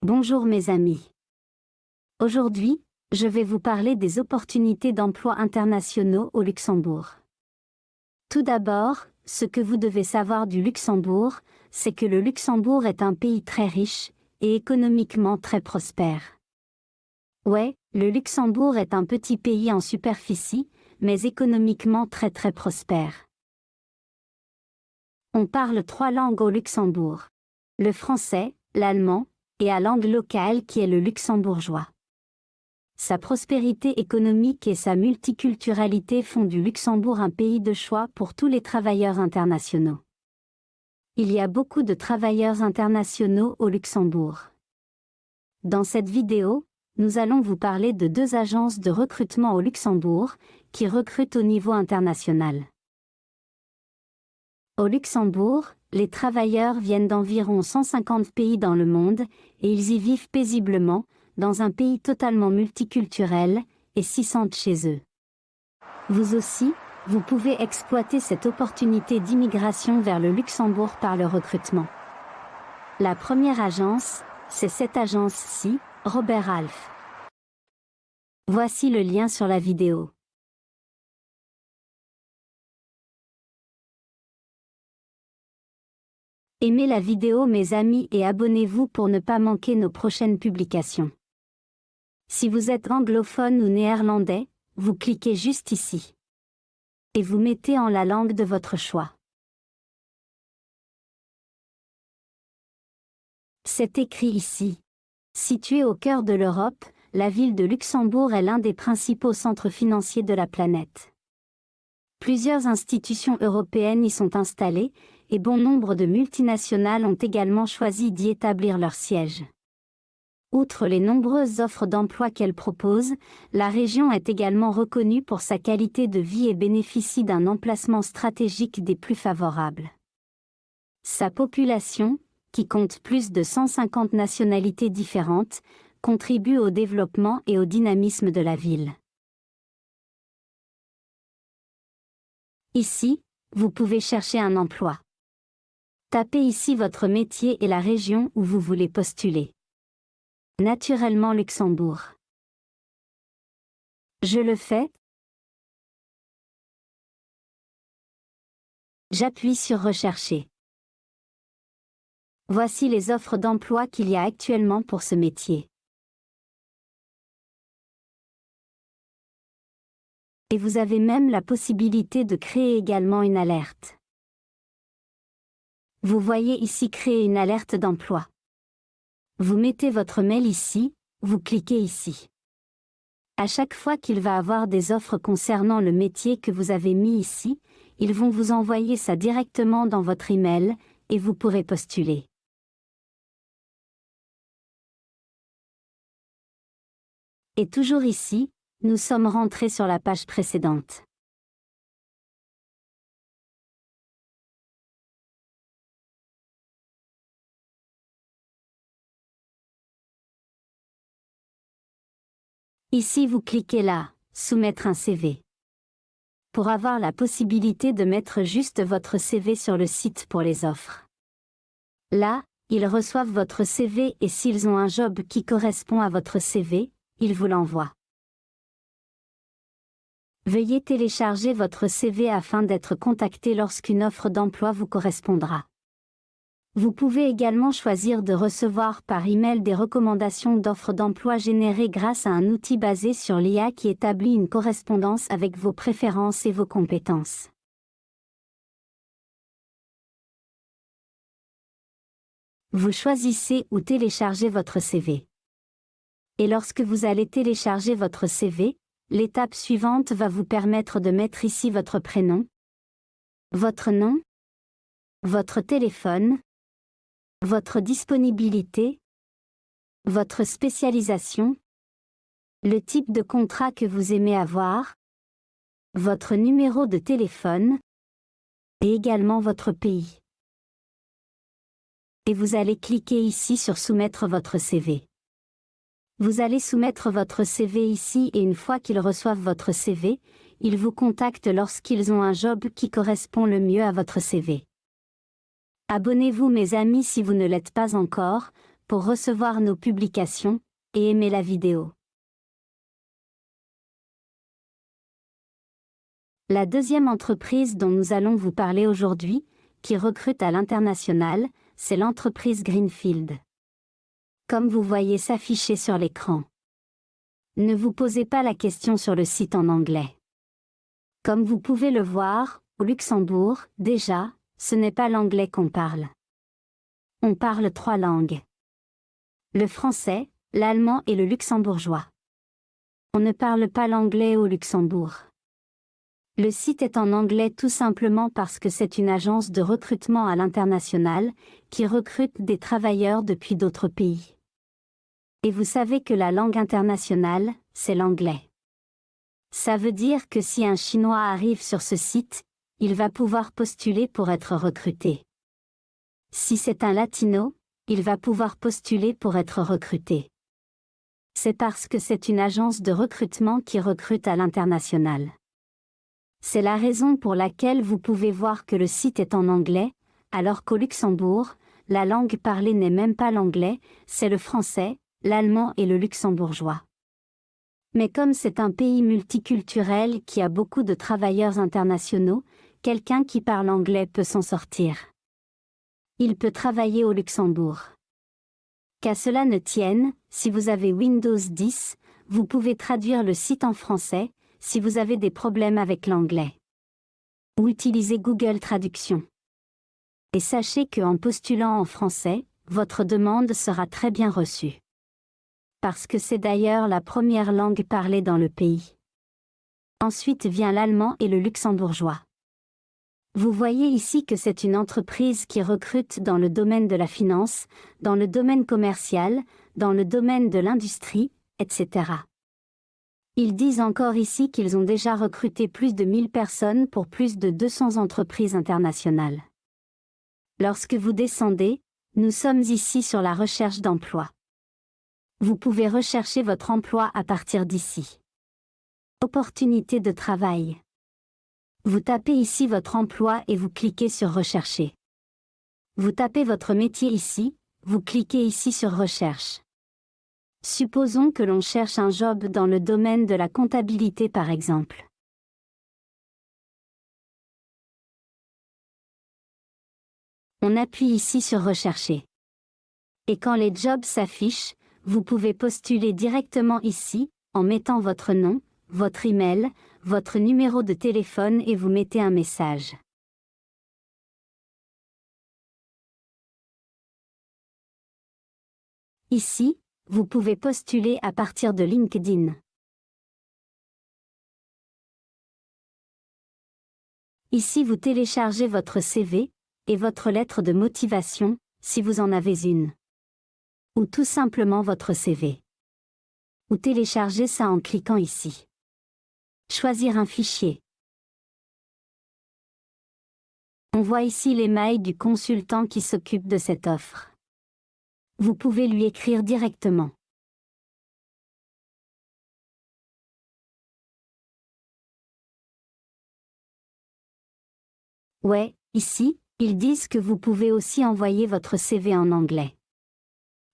Bonjour mes amis. Aujourd'hui, je vais vous parler des opportunités d'emploi internationaux au Luxembourg. Tout d'abord, ce que vous devez savoir du Luxembourg, c'est que le Luxembourg est un pays très riche et économiquement très prospère. Ouais, le Luxembourg est un petit pays en superficie, mais économiquement très prospère. On parle 3 langues au Luxembourg. Le français, l'allemand, et la langue locale qui est le luxembourgeois. Sa prospérité économique et sa multiculturalité font du Luxembourg un pays de choix pour tous les travailleurs internationaux. Il y a beaucoup de travailleurs internationaux au Luxembourg. Dans cette vidéo, nous allons vous parler de 2 agences de recrutement au Luxembourg, qui recrutent au niveau international. Au Luxembourg, les travailleurs viennent d'environ 150 pays dans le monde, et ils y vivent paisiblement, dans un pays totalement multiculturel, et s'y sentent chez eux. Vous aussi, vous pouvez exploiter cette opportunité d'immigration vers le Luxembourg par le recrutement. La première agence, c'est cette agence-ci, Robert Half. Voici le lien sur la vidéo. Aimez la vidéo mes amis et abonnez-vous pour ne pas manquer nos prochaines publications. Si vous êtes anglophone ou néerlandais, vous cliquez juste ici. Et vous mettez en la langue de votre choix. C'est écrit ici. Située au cœur de l'Europe, la ville de Luxembourg est l'un des principaux centres financiers de la planète. Plusieurs institutions européennes y sont installées, et bon nombre de multinationales ont également choisi d'y établir leur siège. Outre les nombreuses offres d'emploi qu'elle propose, la région est également reconnue pour sa qualité de vie et bénéficie d'un emplacement stratégique des plus favorables. Sa population, qui compte plus de 150 nationalités différentes, contribue au développement et au dynamisme de la ville. Ici, vous pouvez chercher un emploi. Tapez ici votre métier et la région où vous voulez postuler. Naturellement Luxembourg. Je le fais. J'appuie sur Rechercher. Voici les offres d'emploi qu'il y a actuellement pour ce métier. Et vous avez même la possibilité de créer également une alerte. Vous voyez ici Créer une alerte d'emploi. Vous mettez votre mail ici, vous cliquez ici. À chaque fois qu'il va avoir des offres concernant le métier que vous avez mis ici, ils vont vous envoyer ça directement dans votre email, et vous pourrez postuler. Et toujours ici, nous sommes rentrés sur la page précédente. Ici vous cliquez là, Soumettre un CV. Pour avoir la possibilité de mettre juste votre CV sur le site pour les offres. Là, ils reçoivent votre CV et s'ils ont un job qui correspond à votre CV, ils vous l'envoient. Veuillez télécharger votre CV afin d'être contacté lorsqu'une offre d'emploi vous correspondra. Vous pouvez également choisir de recevoir par email des recommandations d'offres d'emploi générées grâce à un outil basé sur l'IA qui établit une correspondance avec vos préférences et vos compétences. Vous choisissez ou téléchargez votre CV. Et lorsque vous allez télécharger votre CV, l'étape suivante va vous permettre de mettre ici votre prénom, votre nom, votre téléphone, votre disponibilité, votre spécialisation, le type de contrat que vous aimez avoir, votre numéro de téléphone, et également votre pays. Et vous allez cliquer ici sur Soumettre votre CV. Vous allez soumettre votre CV ici et une fois qu'ils reçoivent votre CV, ils vous contactent lorsqu'ils ont un job qui correspond le mieux à votre CV. Abonnez-vous mes amis si vous ne l'êtes pas encore, pour recevoir nos publications, et aimer la vidéo. La deuxième entreprise dont nous allons vous parler aujourd'hui, qui recrute à l'international, c'est l'entreprise Greenfield. Comme vous voyez s'afficher sur l'écran. Ne vous posez pas la question sur le site en anglais. Comme vous pouvez le voir, au Luxembourg, déjà, ce n'est pas l'anglais qu'on parle. On parle 3 langues. Le français, l'allemand et le luxembourgeois. On ne parle pas l'anglais au Luxembourg. Le site est en anglais tout simplement parce que c'est une agence de recrutement à l'international, qui recrute des travailleurs depuis d'autres pays. Et vous savez que la langue internationale, c'est l'anglais. Ça veut dire que si un Chinois arrive sur ce site, il va pouvoir postuler pour être recruté. Si c'est un Latino, il va pouvoir postuler pour être recruté. C'est parce que c'est une agence de recrutement qui recrute à l'international. C'est la raison pour laquelle vous pouvez voir que le site est en anglais, alors qu'au Luxembourg, la langue parlée n'est même pas l'anglais, c'est le français, l'allemand et le luxembourgeois. Mais comme c'est un pays multiculturel qui a beaucoup de travailleurs internationaux, quelqu'un qui parle anglais peut s'en sortir. Il peut travailler au Luxembourg. Qu'à cela ne tienne, si vous avez Windows 10, vous pouvez traduire le site en français, si vous avez des problèmes avec l'anglais. Ou utilisez Google Traduction. Et sachez qu'en postulant en français, votre demande sera très bien reçue. Parce que c'est d'ailleurs la première langue parlée dans le pays. Ensuite vient l'allemand et le luxembourgeois. Vous voyez ici que c'est une entreprise qui recrute dans le domaine de la finance, dans le domaine commercial, dans le domaine de l'industrie, etc. Ils disent encore ici qu'ils ont déjà recruté plus de 1000 personnes pour plus de 200 entreprises internationales. Lorsque vous descendez, nous sommes ici sur la recherche d'emploi. Vous pouvez rechercher votre emploi à partir d'ici. Opportunité de travail. Vous tapez ici votre emploi et vous cliquez sur Rechercher. Vous tapez votre métier ici, vous cliquez ici sur Recherche. Supposons que l'on cherche un job dans le domaine de la comptabilité par exemple. On appuie ici sur Rechercher. Et quand les jobs s'affichent, vous pouvez postuler directement ici, en mettant votre nom, votre email, votre numéro de téléphone et vous mettez un message. Ici, vous pouvez postuler à partir de LinkedIn. Ici vous téléchargez votre CV, et votre lettre de motivation, si vous en avez une. Ou tout simplement votre CV. Ou téléchargez ça en cliquant ici. Choisir un fichier. On voit ici les mails du consultant qui s'occupe de cette offre. Vous pouvez lui écrire directement. Ouais, ici, ils disent que vous pouvez aussi envoyer votre CV en anglais.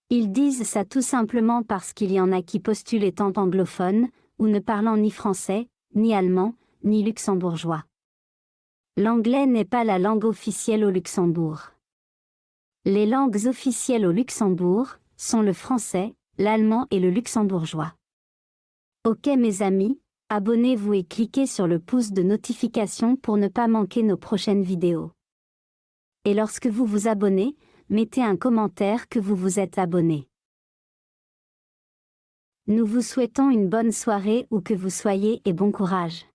Ils disent ça tout simplement parce qu'il y en a qui postulent étant anglophones, ou ne parlant ni français, ni allemand, ni luxembourgeois. L'anglais n'est pas la langue officielle au Luxembourg. Les langues officielles au Luxembourg sont le français, l'allemand et le luxembourgeois. Ok mes amis, abonnez-vous et cliquez sur le pouce de notification pour ne pas manquer nos prochaines vidéos. Et lorsque vous vous abonnez, mettez un commentaire que vous vous êtes abonné. Nous vous souhaitons une bonne soirée où que vous soyez et bon courage.